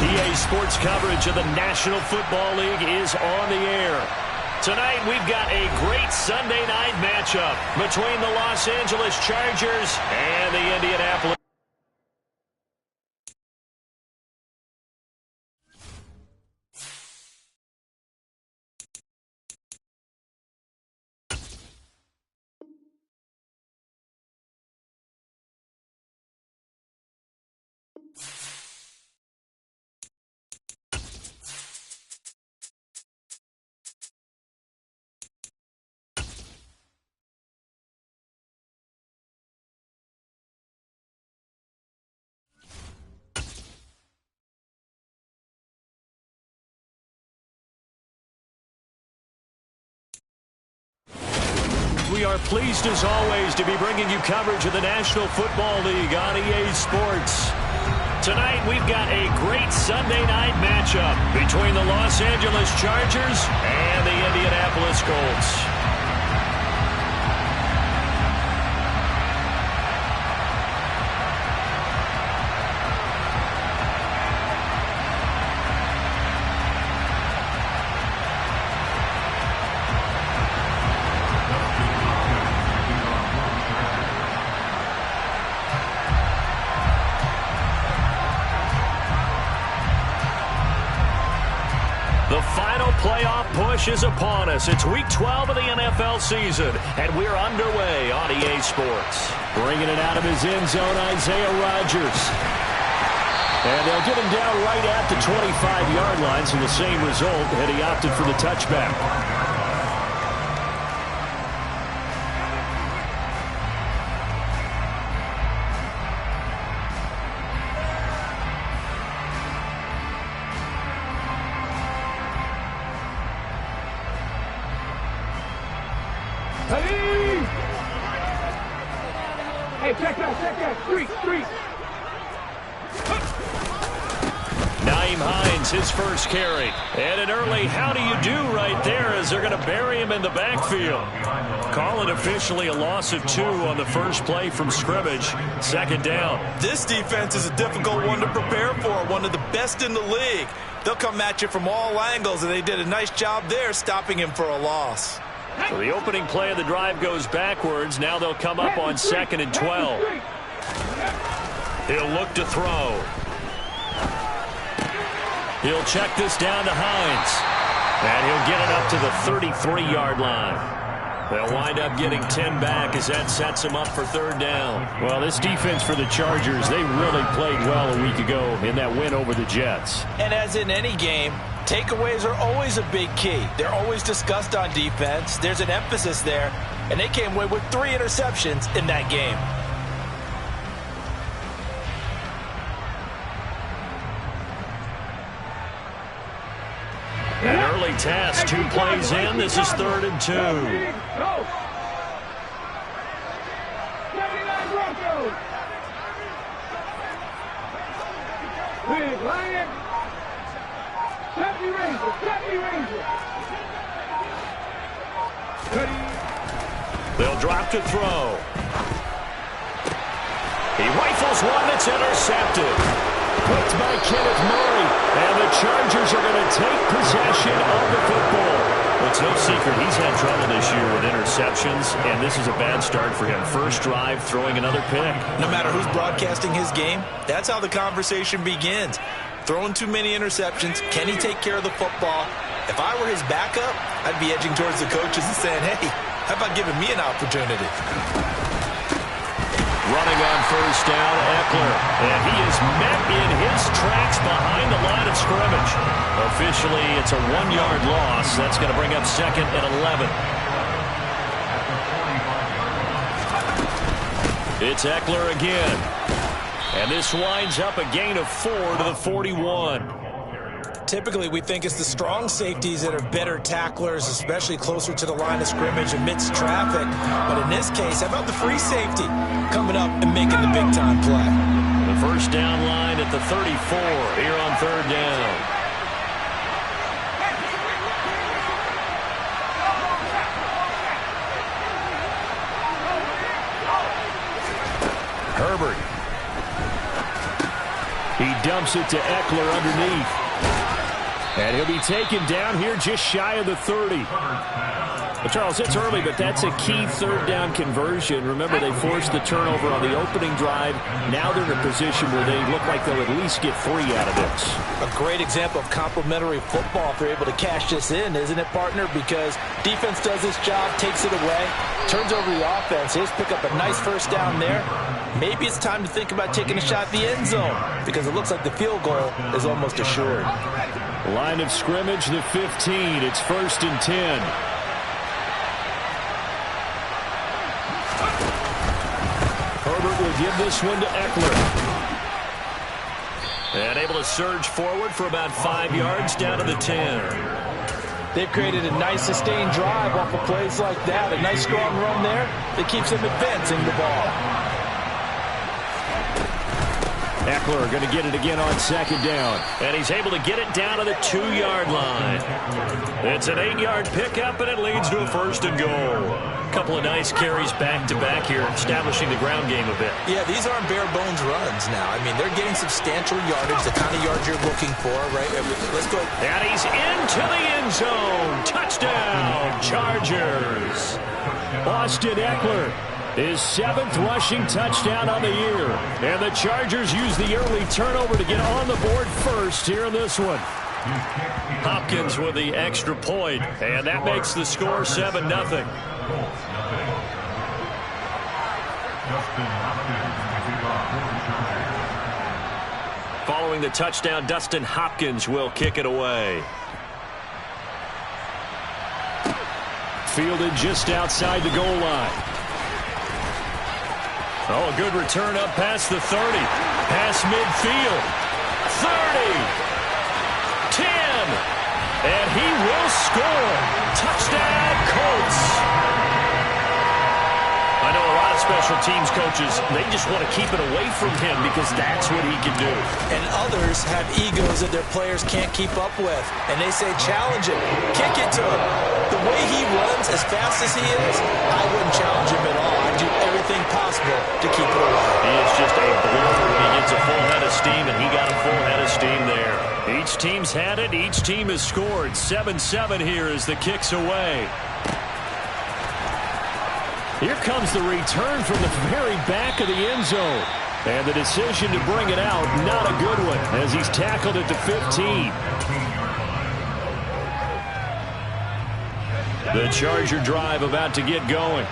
EA Sports coverage of the National Football League is on the air. Tonight, we've got a great Sunday night matchup between the Los Angeles Chargers and the Indianapolis. We are pleased, as always, to be bringing you coverage of the National Football League on EA Sports. Tonight, we've got a great Sunday night matchup between the Los Angeles Chargers and the Indianapolis Colts. The final playoff push is upon us. It's Week 12 of the NFL season, and we're underway on EA Sports. Bringing it out of his end zone, Isaiah Rodgers. And they'll get him down right at the 25-yard line, so the same result had he opted for the touchback. Hey, check that. Three. Naeem Hines, his first carry. And an early how do you do right there as they're going to bury him in the backfield. Call it officially a loss of 2 on the first play from scrimmage. Second down. This defense is a difficult one to prepare for, one of the best in the league. They'll come at you from all angles, and they did a nice job there stopping him for a loss. So the opening play of the drive goes backwards. Now they'll come up on 2nd and 12. He'll look to throw. He'll check this down to Hines. And he'll get it up to the 33-yard line. They'll wind up getting 10 back as that sets them up for third down. Well, this defense for the Chargers, they really played well a week ago in that win over the Jets. And as in any game, takeaways are always a big key. They're always discussed on defense. There's an emphasis there, and they came away with 3 interceptions in that game. An early task, 2 plays in. This is 3rd and 2. Big Lion. Happy Ranger. They'll drop to throw. He rifles one that's intercepted. Picked by Kenneth Murray. And the Chargers are going to take possession of the football. It's no secret he's had trouble this year with interceptions, and this is a bad start for him. First drive, throwing another pick. No matter who's broadcasting his game, that's how the conversation begins. Throwing too many interceptions, can he take care of the football? If I were his backup, I'd be edging towards the coaches and saying, hey, how about giving me an opportunity? Running on first down, Eckler. And he is met in his tracks behind the line of scrimmage. Officially, it's a 1-yard loss. That's going to bring up 2nd and 11. It's Eckler again. And this winds up a gain of 4 to the 41. Typically, we think it's the strong safeties that are better tacklers, especially closer to the line of scrimmage amidst traffic. But in this case, how about the free safety coming up and making the big-time play? The first down line at the 34 here on 3rd down. Herbert. He dumps it to Eckler underneath. And he'll be taken down here just shy of the 30. Well, Charles, it's early, but that's a key third down conversion. Remember, they forced the turnover on the opening drive. Now they're in a position where they look like they'll at least get 3 out of this. A great example of complementary football if they're able to cash this in, isn't it, partner? Because defense does this job, takes it away, turns over the offense. They just pick up a nice first down there. Maybe it's time to think about taking a shot at the end zone because it looks like the field goal is almost assured. Line of scrimmage, the 15. It's 1st and 10. Herbert will give this one to Eckler. And able to surge forward for about 5 yards down to the 10. They've created a nice sustained drive off of plays like that. A nice strong run there that keeps them advancing the ball. Eckler going to get it again on 2nd down. And he's able to get it down to the 2-yard line. It's an 8-yard pickup, and it leads to a 1st and goal. Couple of nice carries back-to-back here, establishing the ground game a bit. Yeah, these aren't bare-bones runs now. I mean, they're getting substantial yardage, the kind of yards you're looking for, right? Let's go. And he's into the end zone. Touchdown, Chargers. Austin Eckler, his 7th rushing touchdown on the year. And the Chargers use the early turnover to get on the board first here in this one. Hopkins with the extra point, and that makes the score 7-0. Following the touchdown, Dustin Hopkins will kick it away. Fielded just outside the goal line. Oh, a good return up past the 30. Past midfield. 30. 10. And he will score. Touchdown, Colts. I know a lot of special teams coaches, they just want to keep it away from him because that's what he can do. And others have egos that their players can't keep up with. And they say, challenge him. Kick it to him. The way he runs as fast as he is, I wouldn't challenge him at all. I'd do everything possible to keep it away. He is just a blower when he gets a full head of steam, and he got a full head of steam there. Each team's had it. Each team has scored. 7-7 here as the kick's away. Here comes the return from the very back of the end zone. And the decision to bring it out, not a good one, as he's tackled at the 15. The Charger drive about to get going.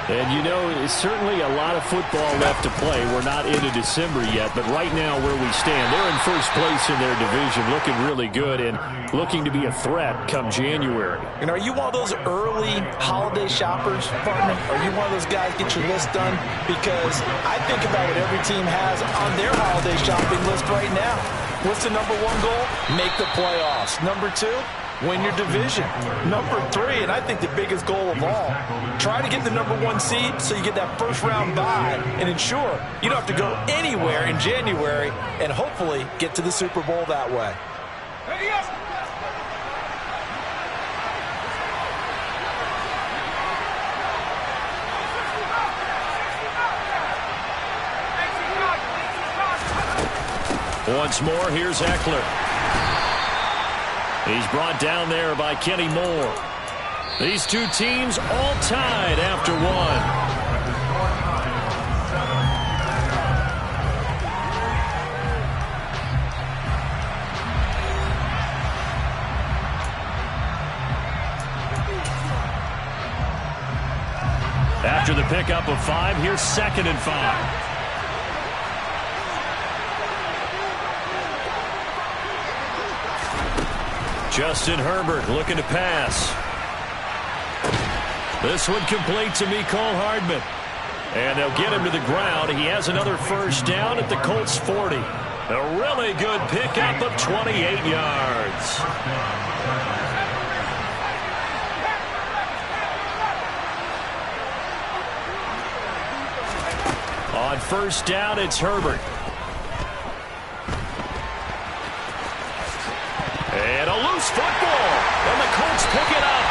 And, you know, it's certainly a lot of football left to play. We're not into December yet, but right now where we stand, they're in first place in their division, looking really good and looking to be a threat come January. And are you one of those early holiday shoppers, partner? Are you one of those guys get your list done? Because I think about what every team has on their holiday shopping list right now. What's the number 1 goal? Make the playoffs. Number 2? Win your division. Number 3, and I think the biggest goal of all, try to get the number 1 seed so you get that first-round bye and ensure you don't have to go anywhere in January and hopefully get to the Super Bowl that way. Once more, here's Eckler. He's brought down there by Kenny Moore. These two teams all tied after 1. After the pickup of 5, here's 2nd and 5. Justin Herbert looking to pass. This one complete to Mecole Hardman. And they'll get him to the ground. He has another first down at the Colts 40. A really good pickup of 28 yards. On first down, it's Herbert. And a loose football. And the Colts pick it up.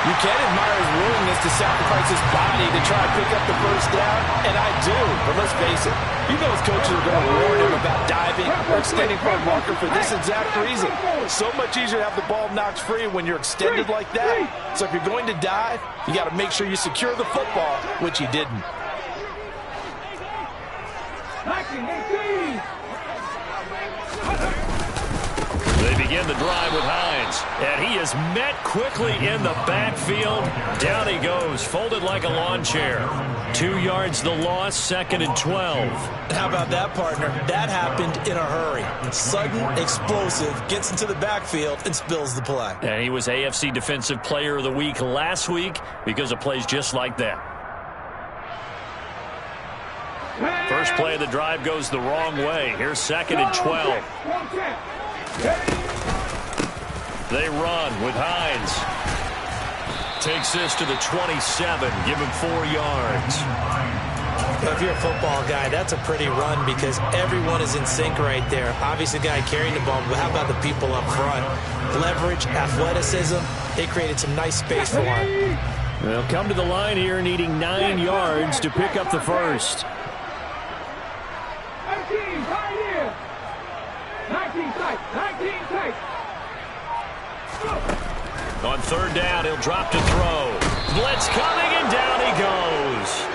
You can admire his willingness to sacrifice his body to try to pick up the first down, and I do. But let's face it, you know his coaches are going to warn him about diving or extending point marker for this exact reason. So much easier to have the ball knocked free when you're extended like that. So if you're going to dive, you got to make sure you secure the football, which he didn't. 19, 18. They begin the drive with Hines, and he is met quickly in the backfield. Down he goes, folded like a lawn chair. 2 yards the loss, 2nd and 12. How about that, partner? That happened in a hurry. Sudden, explosive, gets into the backfield and spills the play. And he was AFC Defensive Player of the Week last week because of plays just like that. First play of the drive goes the wrong way. Here's 2nd and 12. They run with Hines. Takes this to the 27. Give him 4 yards. If you're a football guy, that's a pretty run because everyone is in sync right there. Obviously, the guy carrying the ball, but how about the people up front? Leverage, athleticism, they created some nice space for him. They'll come to the line here needing 9 yards to pick up the first. 19 tight. On 3rd down, he'll drop to throw. Blitz coming, and down he goes.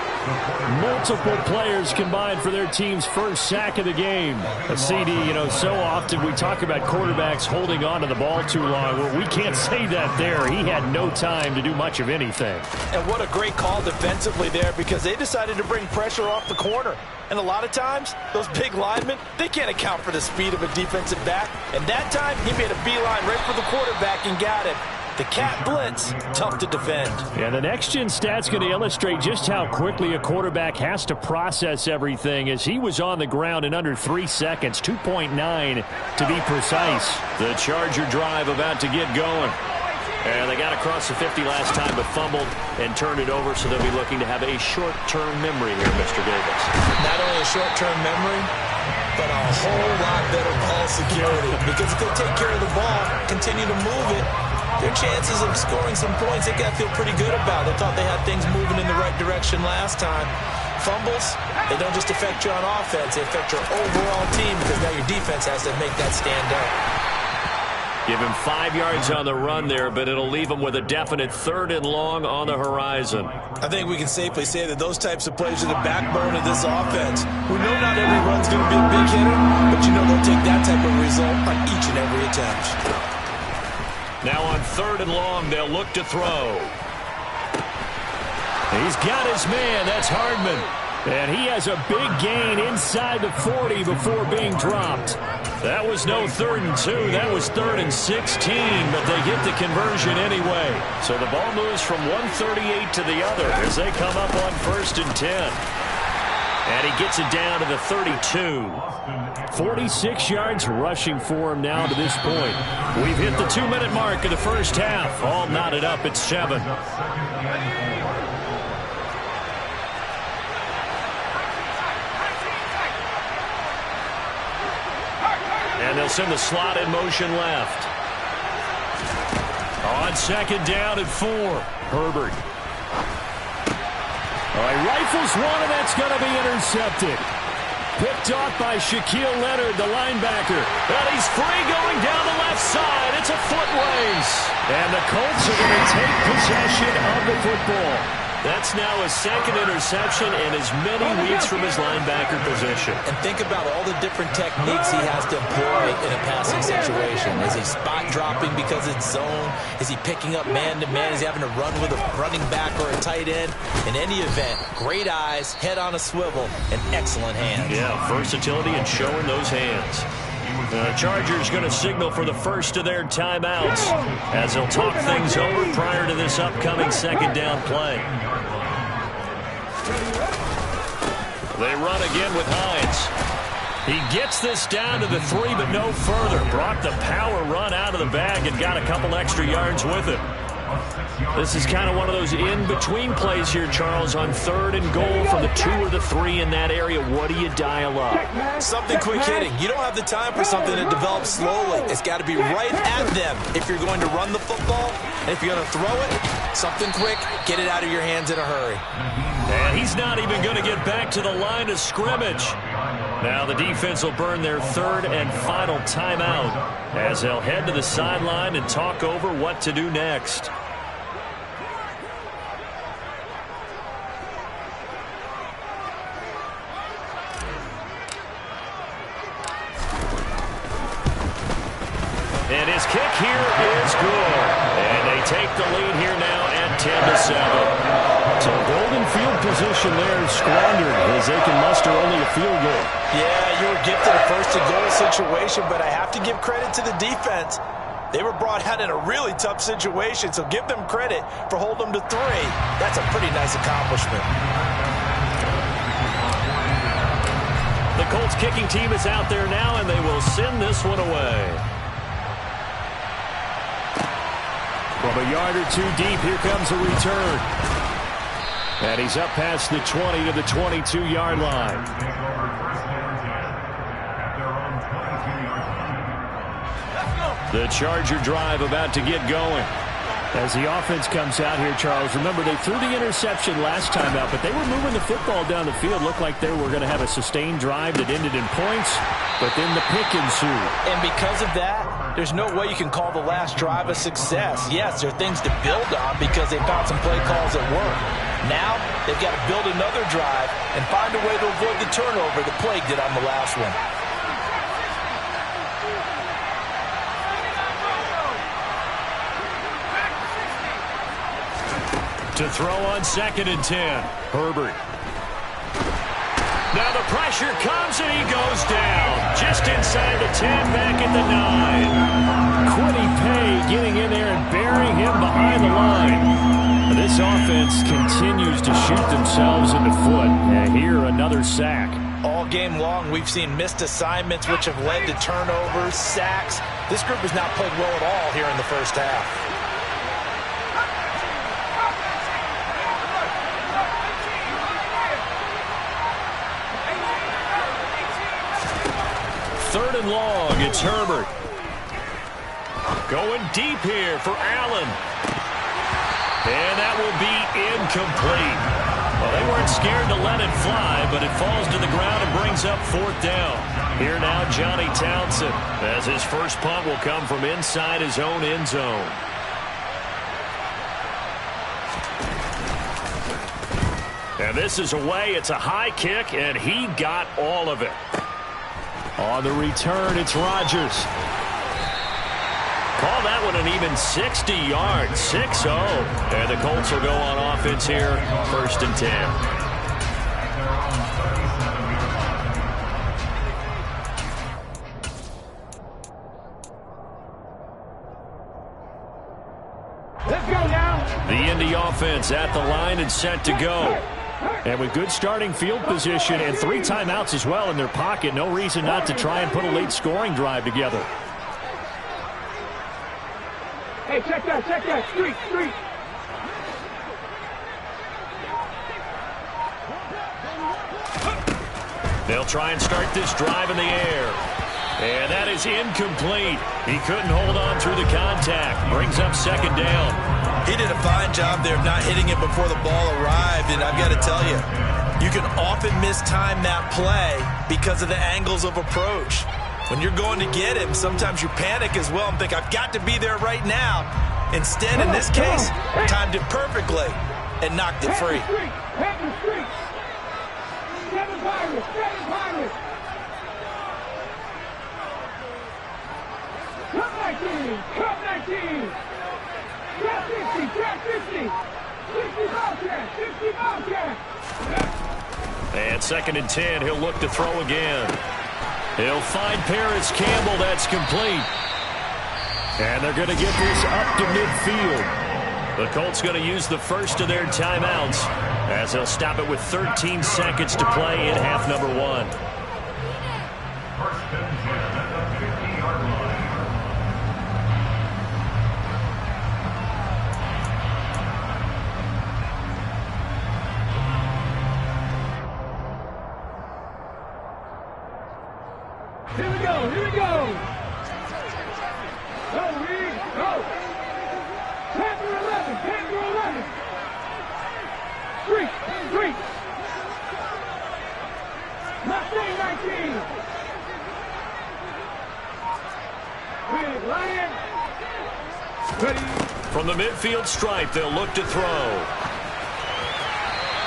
Multiple players combined for their team's first sack of the game. A CD, so often we talk about quarterbacks holding on to the ball too long. Well, we can't say that there. He had no time to do much of anything. And what a great call defensively there because they decided to bring pressure off the corner. And a lot of times, those big linemen, they can't account for the speed of a defensive back. And that time, he made a beeline right for the quarterback and got him. The cat blitz, tough to defend. Yeah, the next-gen stat's going to illustrate just how quickly a quarterback has to process everything as he was on the ground in under 3 seconds, 2.9 to be precise. The Charger drive about to get going. And they got across the 50 last time but fumbled and turned it over, so they'll be looking to have a short-term memory here, Mr. Davis. Not only a short-term memory, but a whole lot better ball security. Because if they take care of the ball, continue to move it, their chances of scoring some points, they got to feel pretty good about. They thought they had things moving in the right direction last time. Fumbles, they don't just affect you on offense, they affect your overall team because now your defense has to make that stand up. Give him 5 yards on the run there, but it'll leave him with a definite 3rd and long on the horizon. I think we can safely say that those types of plays are the backbone of this offense. We know not every run's going to be a big hitter, but they'll take that type of result on each and every attempt. Now on 3rd and long, they'll look to throw. He's got his man. That's Hardman. And he has a big gain inside the 40 before being dropped. That was no 3rd and 2. That was 3rd and 16, but they get the conversion anyway. So the ball moves from 138 to the other as they come up on 1st and 10. And he gets it down to the 32. 46 yards rushing for him now to this point. We've hit the 2-minute mark of the first half. All knotted up at 7. And they'll send the slot in motion left. On 2nd down and 4. Herbert. All right, rifles one, and that's going to be intercepted. Picked off by Shaquille Leonard, the linebacker. And he's free going down the left side. It's a foot race. And the Colts are going to take possession of the football. That's now his 2nd interception in as many weeks from his linebacker position. And think about all the different techniques he has to employ in a passing situation. Is he spot dropping because it's zone? Is he picking up man-to-man? Is he having to run with a running back or a tight end? In any event, great eyes, head on a swivel, and excellent hands. Yeah, versatility and showing those hands. The Chargers going to signal for the first of their timeouts as they'll talk things over prior to this upcoming 2nd down play. They run again with Hines. He gets this down to the 3, but no further. Brought the power run out of the bag and got a couple extra yards with it. This is kind of one of those in-between plays here, Charles, on 3rd and goal from the 2 or the 3 in that area. What do you dial up? Something quick hitting. You don't have the time for something that develops slowly. It's got to be right at them if you're going to run the football. And if you're going to throw it, something quick, get it out of your hands in a hurry. And he's not even going to get back to the line of scrimmage. Now the defense will burn their third and final timeout as they'll head to the sideline and talk over what to do next. And his kick here is good. And they take the lead here now at 10-7. So golden field position there squandered as they can muster only a field goal. Yeah, you were gifted a first-and-goal situation, but I have to give credit to the defense. They were brought out in a really tough situation, so give them credit for holding them to 3. That's a pretty nice accomplishment. The Colts kicking team is out there now, and they will send this one away. From a yard or two deep, here comes a return. And he's up past the 20 to the 22-yard line. The Charger drive about to get going. As the offense comes out here, Charles, remember they threw the interception last time out, but they were moving the football down the field. Looked like they were going to have a sustained drive that ended in points, but then the pick ensued. And because of that, there's no way you can call the last drive a success. Yes, there are things to build on because they found some play calls that work. Now, they've got to build another drive and find a way to avoid the turnover that plagued it on the last one. To throw on 2nd and 10. Herbert. Now the pressure comes and he goes down. Just inside the 10, back at the 9. Quiddy Pay getting in there and burying him behind the line. This offense continues to shoot themselves in the foot. And here, another sack. All game long, we've seen missed assignments which have led to turnovers, sacks. This group has not played well at all here in the first half. Third and long, it's Herbert. Going deep here for Allen. And that will be incomplete. Well, they weren't scared to let it fly, but it falls to the ground and brings up 4th down. Here now, Johnny Townsend, as his first punt will come from inside his own end zone. And this is away. It's a high kick, and he got all of it. On the return, it's Rodgers. Call that one an even 60 yards, 6-0. And the Colts will go on offense here, 1st and 10. Let's go now. The Indy offense at the line and set to go. And with good starting field position and 3 timeouts as well in their pocket, no reason not to try and put a late scoring drive together. Hey, check that. Street. They'll try and start this drive in the air. And that is incomplete. He couldn't hold on through the contact. Brings up 2nd down. He did a fine job there of not hitting it before the ball arrived, and I've got to tell you, you can often mistime that play because of the angles of approach. When you're going to get him, sometimes you panic as well and think, I've got to be there right now. Instead, in this case, timed it perfectly and knocked it free. Come 19. Trap 50. 60 Bobcat. And 2nd and 10, he'll look to throw again. He'll find Paris Campbell. That's complete. And they're going to get this up to midfield. The Colts going to use the first of their timeouts as they'll stop it with 13 seconds to play in half number 1. Here we go. Go, Reed, go. 10 through 11. Street. Mustang 19. Lion. Ready. From the midfield stripe, they'll look to throw.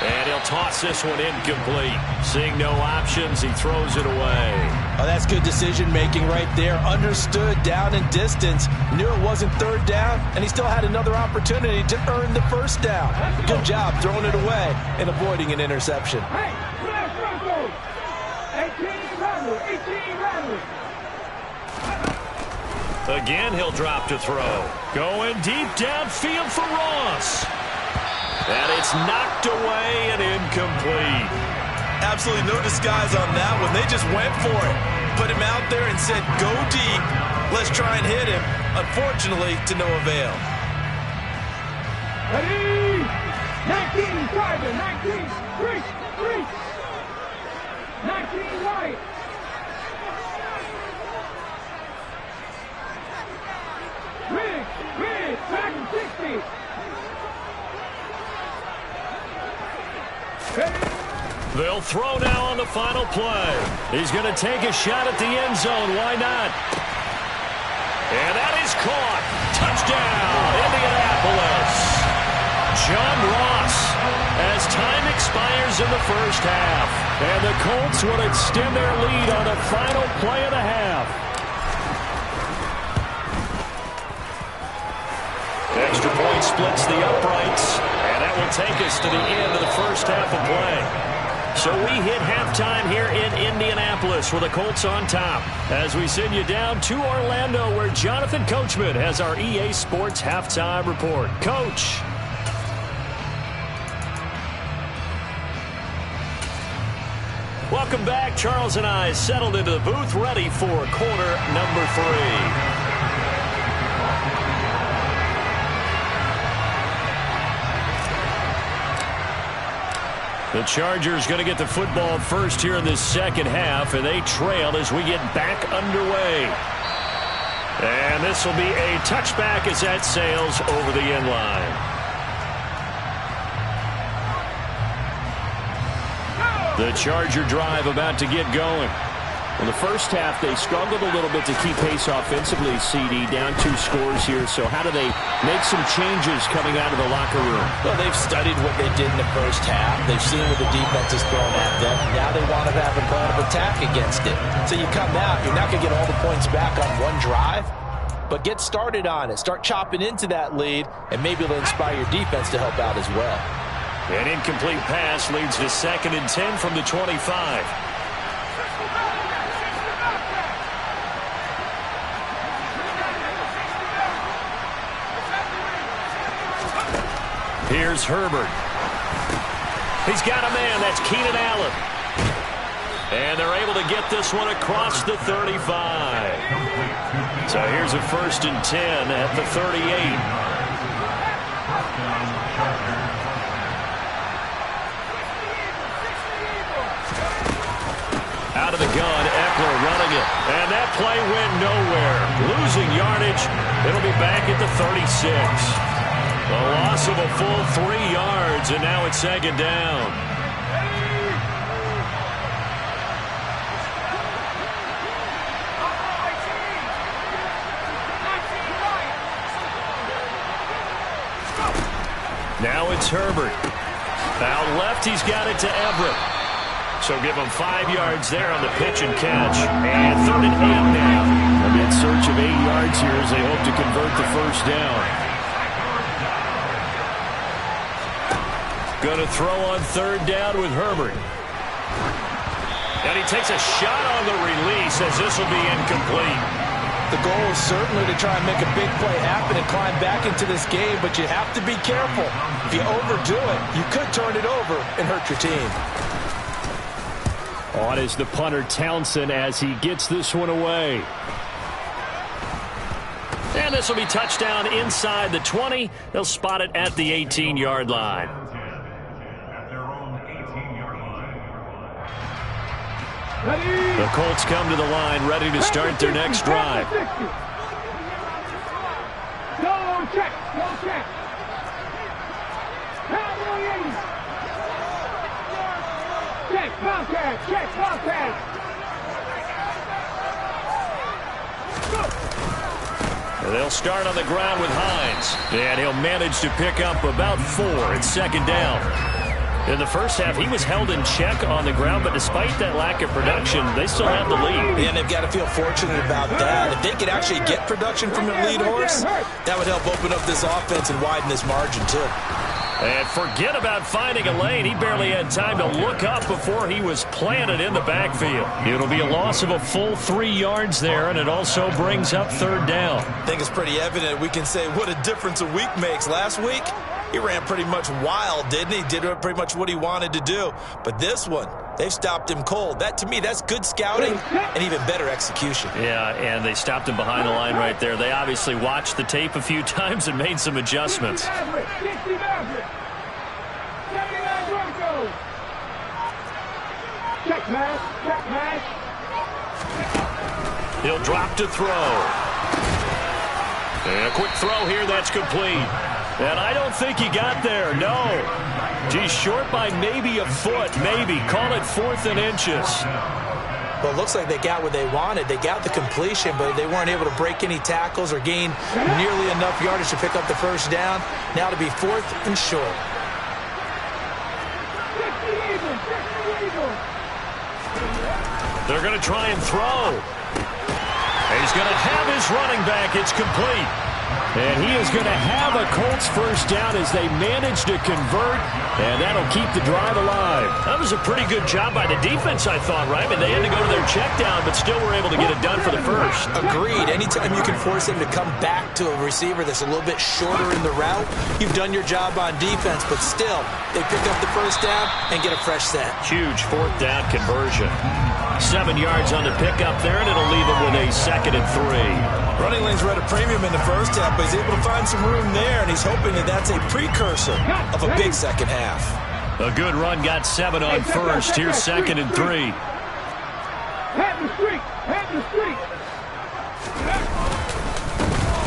And he'll toss this one incomplete. Seeing no options, he throws it away. Oh, that's good decision-making right there. Understood down and distance. Knew it wasn't third down, and he still had another opportunity to earn the first down. Good job throwing it away and avoiding an interception. Hey, flash Bronco. 18 rattle, 18 rattle. Again, he'll drop to throw. Going deep downfield for Ross. And it's knocked away and incomplete. Absolutely no disguise on that one. They just went for it. Put him out there and said, go deep. Let's try and hit him. Unfortunately, to no avail. Ready. 19 private, 19 reach, reach. 19 right. Rig, back to 60. They'll throw now on the final play. He's going to take a shot at the end zone. Why not? And that is caught. Touchdown, Indianapolis. John Ross, as time expires in the first half. And the Colts will extend their lead on the final play of the half. Extra point splits the uprights. And that will take us to the end of the first half of play. So we hit halftime here in Indianapolis with the Colts on top as we send you down to Orlando where Jonathan Coachman has our EA Sports halftime report. Coach. Welcome back. Charles and I settled into the booth ready for quarter number 3. The Chargers going to get the football first here in this second half, and they trail as we get back underway. And this will be a touchback as that sails over the end line. The Charger drive about to get going. In the first half, they struggled a little bit to keep pace offensively, CD, down 2 scores here. So how do they make some changes coming out of the locker room? Well, they've studied what they did in the first half. They've seen what the defense has thrown at them. Now they want to have a plan of attack against it. So you come out, you're not going to get all the points back on one drive, but get started on it. Start chopping into that lead, and maybe it'll inspire your defense to help out as well. An incomplete pass leads to 2nd and 10 from the 25. Here's Herbert. He's got a man. That's Keenan Allen. And they're able to get this one across the 35. So here's a 1st and 10 at the 38. Out of the gun, Eckler running it. And that play went nowhere. Losing yardage. It'll be back at the 36. A loss of a full 3 yards, and now it's 2nd down. Now it's Herbert. Out left, he's got it to Everett. So give him 5 yards there on the pitch and catch. And 3rd and 8 now. In search of 8 yards here as they hope to convert the first down. Going to throw on 3rd down with Herbert. And he takes a shot on the release as this will be incomplete. The goal is certainly to try and make a big play happen and climb back into this game, but you have to be careful. If you overdo it, you could turn it over and hurt your team. On is the punter Townsend as he gets this one away. And this will be touchdown inside the 20. They'll spot it at the 18-yard line. The Colts come to the line, ready to start their next drive. Go check, go check. Check, Bobcat, check, Bobcat. They'll start on the ground with Hines. And he'll manage to pick up about 4. It's second down. In the first half, he was held in check on the ground, but despite that lack of production, they still have the lead. And they've got to feel fortunate about that. If they could actually get production from their lead horse, that would help open up this offense and widen this margin, too. And forget about finding a lane. He barely had time to look up before he was planted in the backfield. It'll be a loss of a full 3 yards there, and it also brings up third down. I think it's pretty evident. We can say what a difference a week makes. Last week, he ran pretty much wild, didn't he? Did pretty much what he wanted to do. But this one, they've stopped him cold. That, to me, that's good scouting and even better execution. Yeah, and they stopped him behind the line right there. They obviously watched the tape a few times and made some adjustments. He'll drop to throw. And a quick throw here, that's complete. And I don't think he got there, no. He's short by maybe a foot, maybe. Call it 4th and inches. Well, it looks like they got what they wanted. They got the completion, but they weren't able to break any tackles or gain nearly enough yardage to pick up the first down. Now to be 4th and short. They're going to try and throw. And he's going to have his running back. It's complete. And he is going to have a Colts first down as they manage to convert, and that'll keep the drive alive. That was a pretty good job by the defense, I thought, right? I mean, they had to go to their check down, but still were able to get it done for the first. Agreed. Anytime you can force him to come back to a receiver that's a little bit shorter in the route, you've done your job on defense, but still, they pick up the first down and get a fresh set. Huge 4th down conversion. 7 yards on the pickup there, and it'll leave him with a 2nd and 3. Running lanes were at a premium in the first half, but he's able to find some room there, and he's hoping that that's a precursor of a big second half. A good run, got 7 on first. Here's 2nd and 3.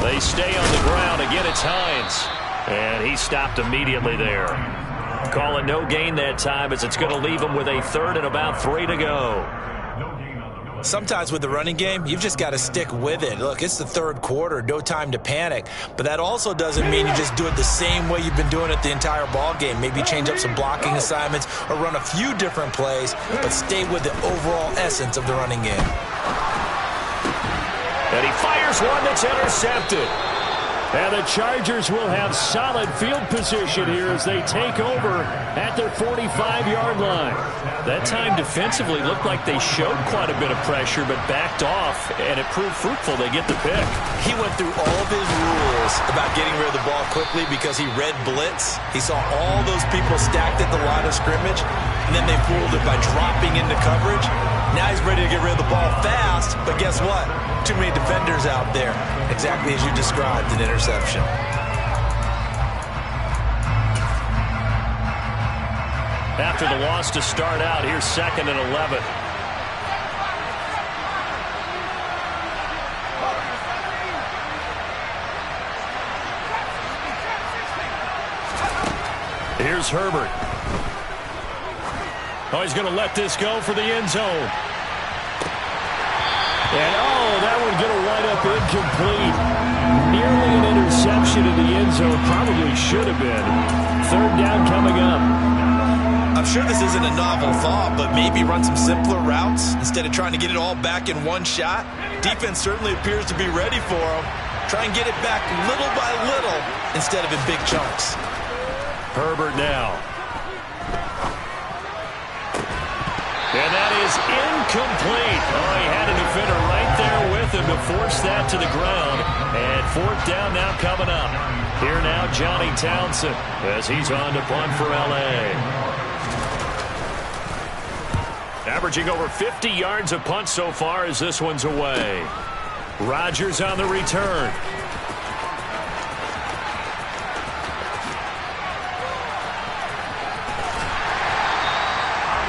They stay on the ground. Again, it's Hines. And he stopped immediately there. Call it no gain that time as it's going to leave him with a 3rd and about 3 to go. Sometimes with the running game, you've just got to stick with it. Look, it's the 3rd quarter, no time to panic. But that also doesn't mean you just do it the same way you've been doing it the entire ball game. Maybe change up some blocking assignments or run a few different plays, but stay with the overall essence of the running game. And he fires one that's intercepted. And the Chargers will have solid field position here as they take over at their 45-yard line. That time defensively looked like they showed quite a bit of pressure but backed off, and it proved fruitful. They get the pick. He went through all of his rules about getting rid of the ball quickly because he read blitz. He saw all those people stacked at the line of scrimmage, and then they fooled it by dropping into coverage. Now he's ready to get rid of the ball fast, but guess what? Too many defenders out there. Exactly as you described, an interception. After the loss to start out, here's 2nd and 11. Here's Herbert. Oh, he's going to let this go for the end zone. And, that one going to wind up incomplete. Nearly an interception in the end zone. Probably should have been. 3rd down coming up. I'm sure this isn't a novel thought, but maybe run some simpler routes instead of trying to get it all back in one shot. Defense certainly appears to be ready for him. Try and get it back little by little instead of in big chunks. Herbert now. And that is incomplete. Oh, he had a defender right there with him to force that to the ground. And 4th down now coming up. Here now, Johnny Townsend as he's on to punt for L.A. Averaging over 50 yards a punt so far as this one's away. Rodgers on the return.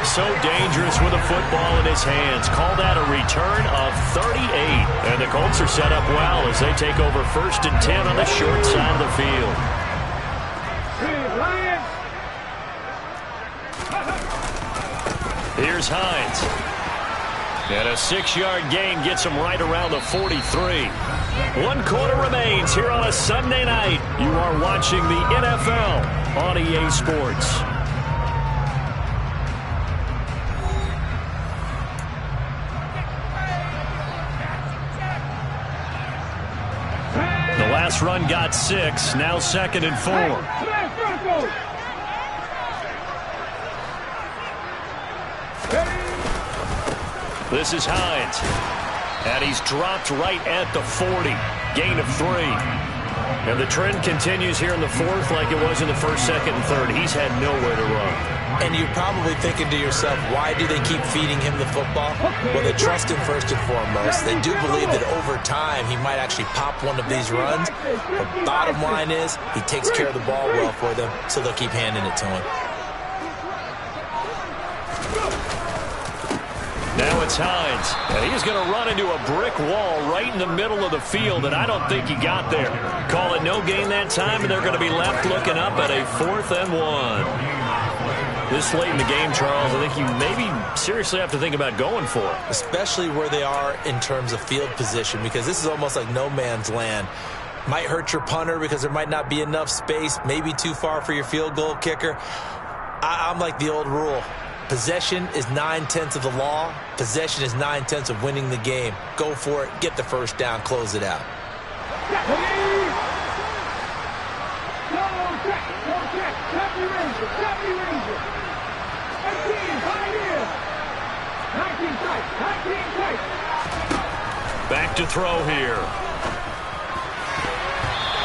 So dangerous with a football in his hands. Call that a return of 38. And the Colts are set up well as they take over 1st and 10 on the short side of the field. Here's Hines. And a 6-yard gain gets him right around the 43. 1 quarter remains here on a Sunday night. You are watching the NFL on EA Sports. The last run got 6, now 2nd and 4. This is Hines. And he's dropped right at the 40. Gain of 3. And the trend continues here in the 4th like it was in the 1st, 2nd, and 3rd. He's had nowhere to run. And you're probably thinking to yourself, why do they keep feeding him the football? Well, they trust him first and foremost. They do believe that over time he might actually pop one of these runs. But bottom line is he takes care of the ball well for them, so they'll keep handing it to him. Now it's Hines, and he's going to run into a brick wall right in the middle of the field, and I don't think he got there. Call it no gain that time, and they're going to be left looking up at a 4th and 1. This late in the game, Charles, I think you maybe seriously have to think about going for it. Especially where they are in terms of field position, because this is almost like no man's land. Might hurt your punter because there might not be enough space, maybe too far for your field goal kicker. I'm like the old rule. Possession is 9/10 of the law. Possession is 9/10 of winning the game. Go for it. Get the first down. Close it out. Back to throw here.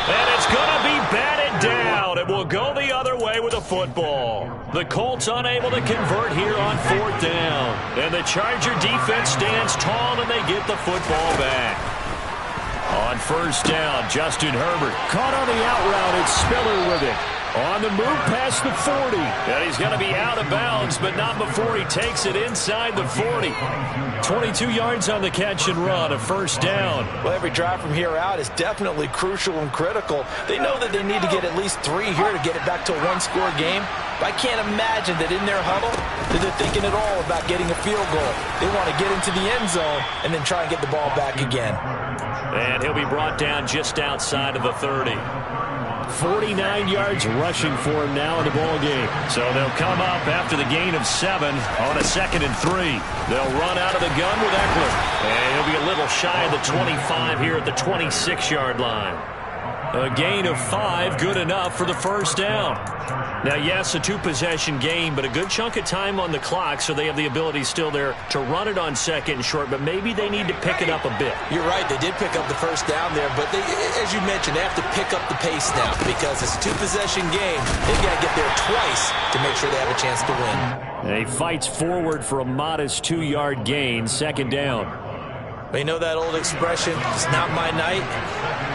And it's going to be batted down. It will go the other way with a football. The Colts unable to convert here on 4th down. And the Charger defense stands tall and they get the football back. On 1st down, Justin Herbert caught on the out route. It's Spiller with it. On the move past the 40. And he's going to be out of bounds, but not before he takes it inside the 40. 22 yards on the catch and run, a 1st down. Well, every drive from here out is definitely crucial and critical. They know that they need to get at least 3 here to get it back to a 1-score game. But I can't imagine that in their huddle that they're thinking at all about getting a field goal. They want to get into the end zone and then try and get the ball back again. And he'll be brought down just outside of the 30. 49 yards rushing for him now in the ball game. So they'll come up after the gain of 7 on a 2nd and 3. They'll run out of the gun with Eckler. And he'll be a little shy of the 25 here at the 26-yard line. A gain of 5, good enough for the 1st down. Now, yes, a 2-possession game, but a good chunk of time on the clock, so they have the ability still there to run it on 2nd and short, but maybe they need to pick it up a bit. You're right, they did pick up the 1st down there, but they, as you mentioned, they have to pick up the pace now because it's a 2-possession game. They've got to get there twice to make sure they have a chance to win. And he fights forward for a modest 2-yard gain, 2nd down. You know that old expression, it's not my night?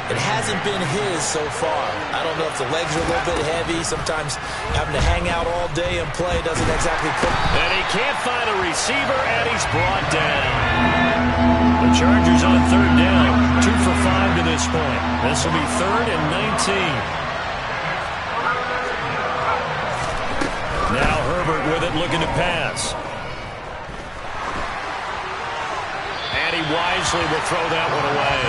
It hasn't been his so far. I don't know if the legs are a little bit heavy. Sometimes having to hang out all day and play doesn't exactly put... And he can't find a receiver, and he's brought down. The Chargers on 3rd down, 2 for 5 to this point. This will be 3rd and 19. Now Herbert with it, looking to pass. And he wisely will throw that one away.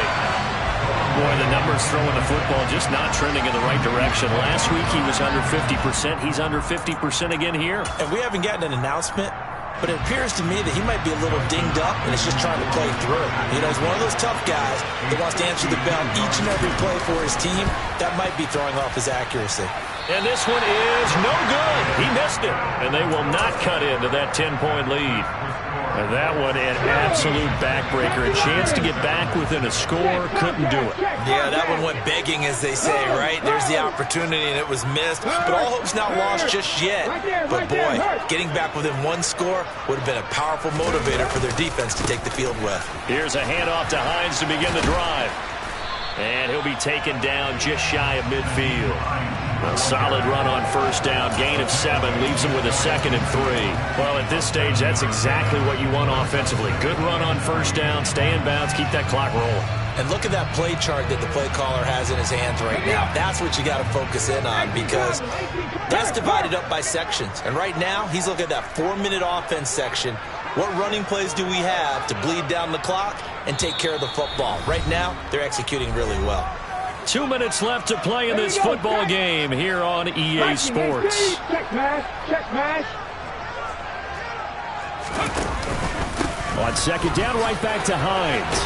Boy, the numbers throwing the football just not trending in the right direction. Last week he was under 50%. He's under 50% again here. And we haven't gotten an announcement, but it appears to me that he might be a little dinged up and is just trying to play through. You know, he's one of those tough guys that wants to answer the bell each and every play for his team. That might be throwing off his accuracy. And this one is no good. He missed it. And they will not cut into that 10-point lead. And that one an absolute backbreaker. A chance to get back within a score. Couldn't do it. Yeah, that one went begging, as they say, right? There's the opportunity, and it was missed. But all hope's not lost just yet. But, boy, getting back within 1 score would have been a powerful motivator for their defense to take the field with. Here's a handoff to Hines to begin the drive. And he'll be taken down just shy of midfield. A solid run on 1st down. Gain of 7 leaves him with a 2nd and 3. Well, at this stage, that's exactly what you want offensively. Good run on 1st down. Stay in bounds. Keep that clock rolling. And look at that play chart that the play caller has in his hands right now. That's what you got to focus in on because that's divided up by sections. And right now, he's looking at that 4-minute offense section What running plays do we have to bleed down the clock and take care of the football? Right now, they're executing really well. 2 minutes left to play in this football game here on EA Sports. Check mash, check mash. On second down, right back to Hines.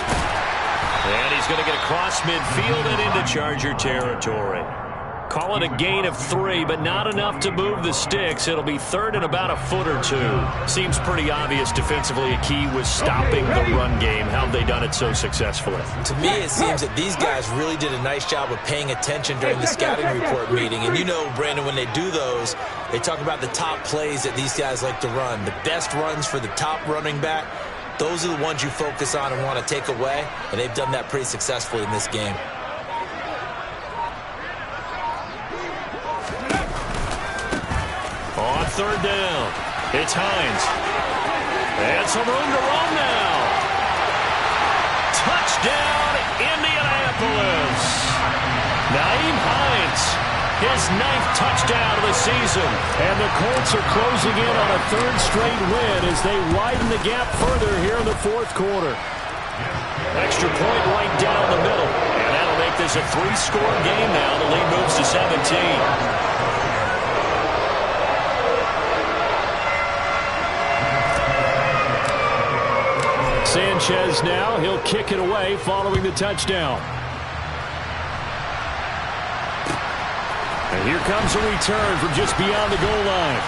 And he's going to get across midfield and into Charger territory. Call it a gain of 3, but not enough to move the sticks. It'll be third and about a foot or 2. Seems pretty obvious defensively a key was stopping the run game. How have they done it so successfully? To me, it seems that these guys really did a nice job of paying attention during the scouting report meeting. And you know, Brandon, when they do those, they talk about the top plays that these guys like to run. The best runs for the top running back. Those are the ones you focus on and want to take away. And they've done that pretty successfully in this game. On third down, it's Hines. And some room to roam now. Touchdown, Indianapolis. Naeem Hines, his 9th touchdown of the season. And the Colts are closing in on a 3rd straight win as they widen the gap further here in the 4th quarter. Extra point right down the middle. And that'll make this a 3-score game now. The lead moves to 17. Sanchez now, he'll kick it away following the touchdown. And here comes a return from just beyond the goal line.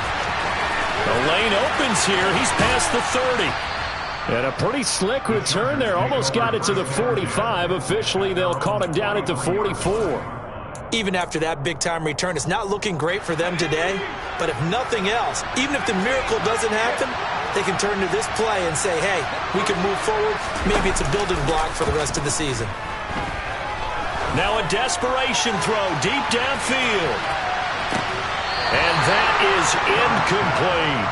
The lane opens here. He's past the 30. And a pretty slick return there. Almost got it to the 45. Officially, they'll call him down at the 44. Even after that big-time return, it's not looking great for them today. But if nothing else, even if the miracle doesn't happen, they can turn to this play and say, hey, we can move forward. Maybe it's a building block for the rest of the season. Now a desperation throw deep downfield. And that is incomplete.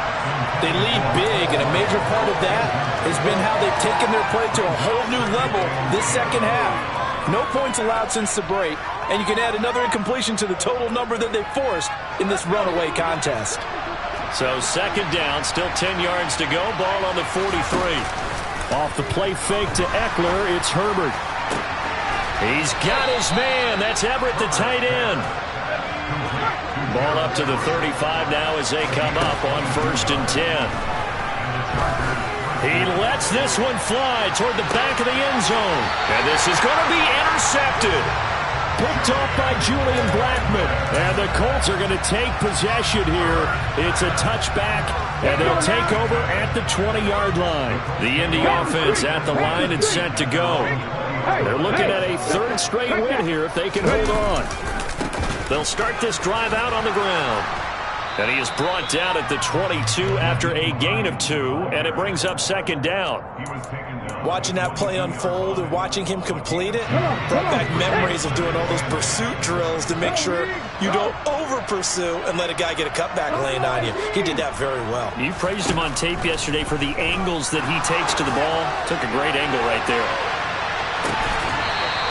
They lead big, and a major part of that has been how they've taken their play to a whole new level this second half. No points allowed since the break, and you can add another incompletion to the total number that they forced in this runaway contest. So second down, still 10 yards to go. Ball on the 43. Off the play fake to Eckler, it's Herbert. He's got his man. That's Everett, the tight end. Ball up to the 35 now as they come up on 1st and 10. He lets this one fly toward the back of the end zone. And this is going to be intercepted. Picked off by Julian Blackmon. And the Colts are going to take possession here. It's a touchback, and they'll take over at the 20-yard line. The Indy offense at the line and set to go. They're looking at a 3rd straight win here if they can hold on. They'll start this drive out on the ground. And he is brought down at the 22 after a gain of 2, and it brings up second down. Watching that play unfold and watching him complete it brought back memories of doing all those pursuit drills to make sure you don't over-pursue and let a guy get a cutback lane on you. He did that very well. You praised him on tape yesterday for the angles that he takes to the ball. Took a great angle right there.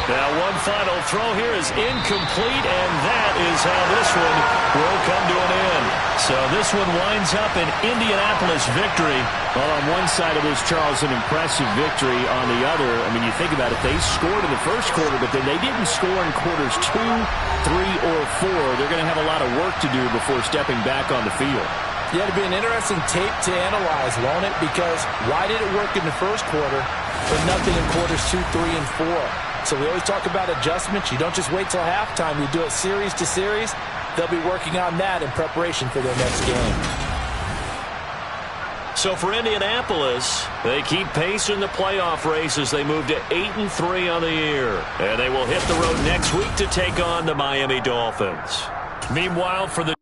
Now one final throw here is incomplete, and that is how this one will come to an end. So this one winds up an Indianapolis victory. Well, on one side of this, Charles, an impressive victory. On the other, I mean, you think about it, they scored in the first quarter, but then they didn't score in quarters 2, 3, or 4. They're going to have a lot of work to do before stepping back on the field. Yeah, it'll be an interesting tape to analyze, won't it? Because why did it work in the first quarter, but nothing in quarters 2, 3, and 4? So we always talk about adjustments. You don't just wait till halftime. You do it series to series. They'll be working on that in preparation for their next game. So for Indianapolis, they keep pace in the playoff race as they move to 8-3 on the year. And they will hit the road next week to take on the Miami Dolphins. Meanwhile, for the